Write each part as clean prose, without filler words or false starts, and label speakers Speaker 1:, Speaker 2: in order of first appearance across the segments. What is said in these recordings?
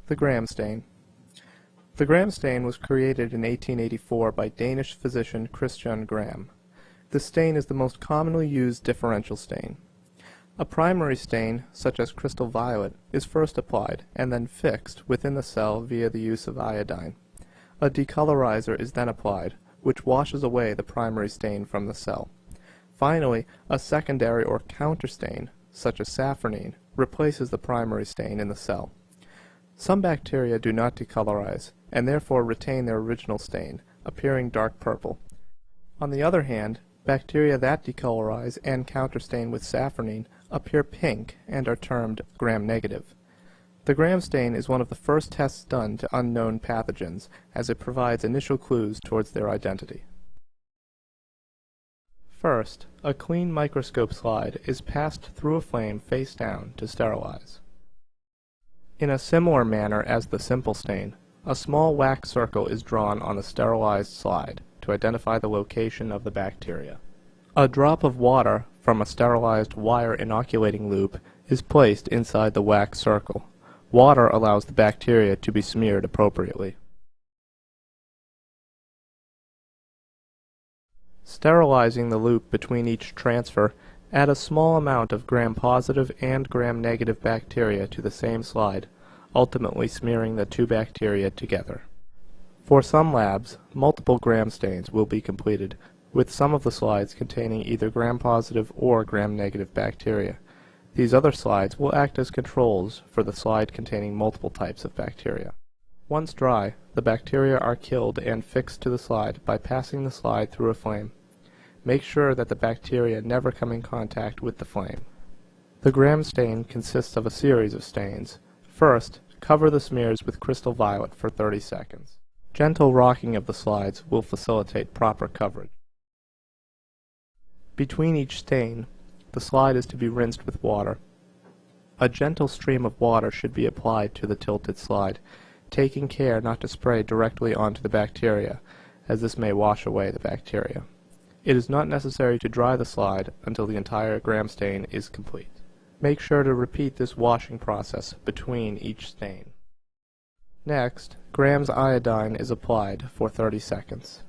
Speaker 1: The Gram stain. The Gram stain was created in 1884 by Danish physician Christian Gram. This stain is the most commonly used differential stain. A primary stain, such as crystal violet, is first applied and then fixed within the cell via the use of iodine. A decolorizer is then applied, which washes away the primary stain from the cell. Finally, a secondary or counter stain, such as safranine, replaces the primary stain in the cell. Some bacteria do not decolorize, and therefore retain their original stain, appearing dark purple. On the other hand, bacteria that decolorize and counterstain with safranine appear pink and are termed gram-negative. The Gram stain is one of the first tests done to unknown pathogens, as it provides initial clues towards their identity. First, a clean microscope slide is passed through a flame face down to sterilize. In a similar manner as the simple stain, a small wax circle is drawn on the sterilized slide to identify the location of the bacteria. A drop of water from a sterilized wire inoculating loop is placed inside the wax circle. Water allows the bacteria to be smeared appropriately. Sterilizing the loop between each transfer, add a small amount of gram-positive and gram-negative bacteria to the same slide, ultimately smearing the two bacteria together. For some labs, multiple gram stains will be completed, with some of the slides containing either gram-positive or gram-negative bacteria. These other slides will act as controls for the slide containing multiple types of bacteria. Once dry, the bacteria are killed and fixed to the slide by passing the slide through a flame. Make sure that the bacteria never come in contact with the flame. The Gram stain consists of a series of stains. First, cover the smears with crystal violet for 30 seconds. Gentle rocking of the slides will facilitate proper coverage. Between each stain, the slide is to be rinsed with water. A gentle stream of water should be applied to the tilted slide, taking care not to spray directly onto the bacteria, as this may wash away the bacteria. It is not necessary to dry the slide until the entire Gram stain is complete. Make sure to repeat this washing process between each stain. Next, Gram's iodine is applied for 30 seconds.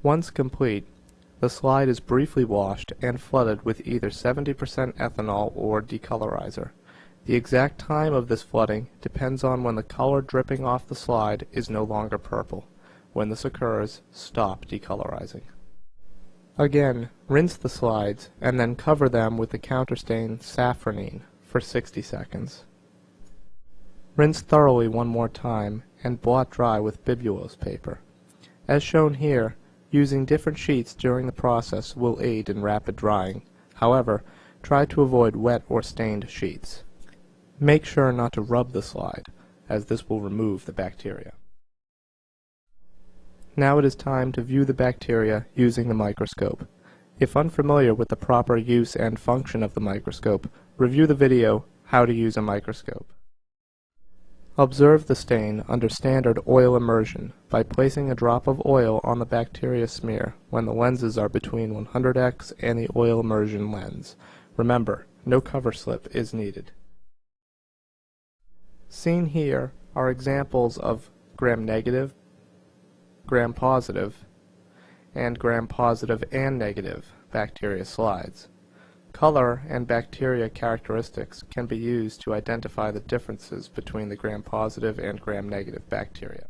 Speaker 1: Once complete, the slide is briefly washed and flooded with either 70% ethanol or decolorizer. The exact time of this flooding depends on when the color dripping off the slide is no longer purple. When this occurs, stop decolorizing. Again, rinse the slides and then cover them with the counterstain safranine for 60 seconds. Rinse thoroughly one more time and blot dry with bibulose paper. As shown here, using different sheets during the process will aid in rapid drying. However, try to avoid wet or stained sheets. Make sure not to rub the slide, as this will remove the bacteria. Now it is time to view the bacteria using the microscope. If unfamiliar with the proper use and function of the microscope, review the video, How to Use a Microscope. Observe the stain under standard oil immersion by placing a drop of oil on the bacteria smear when the lenses are between 100x and the oil immersion lens. Remember, no cover slip is needed. Seen here are examples of gram-negative, gram-positive, and gram-positive and negative bacteria slides. Color and bacteria characteristics can be used to identify the differences between the gram-positive and gram-negative bacteria.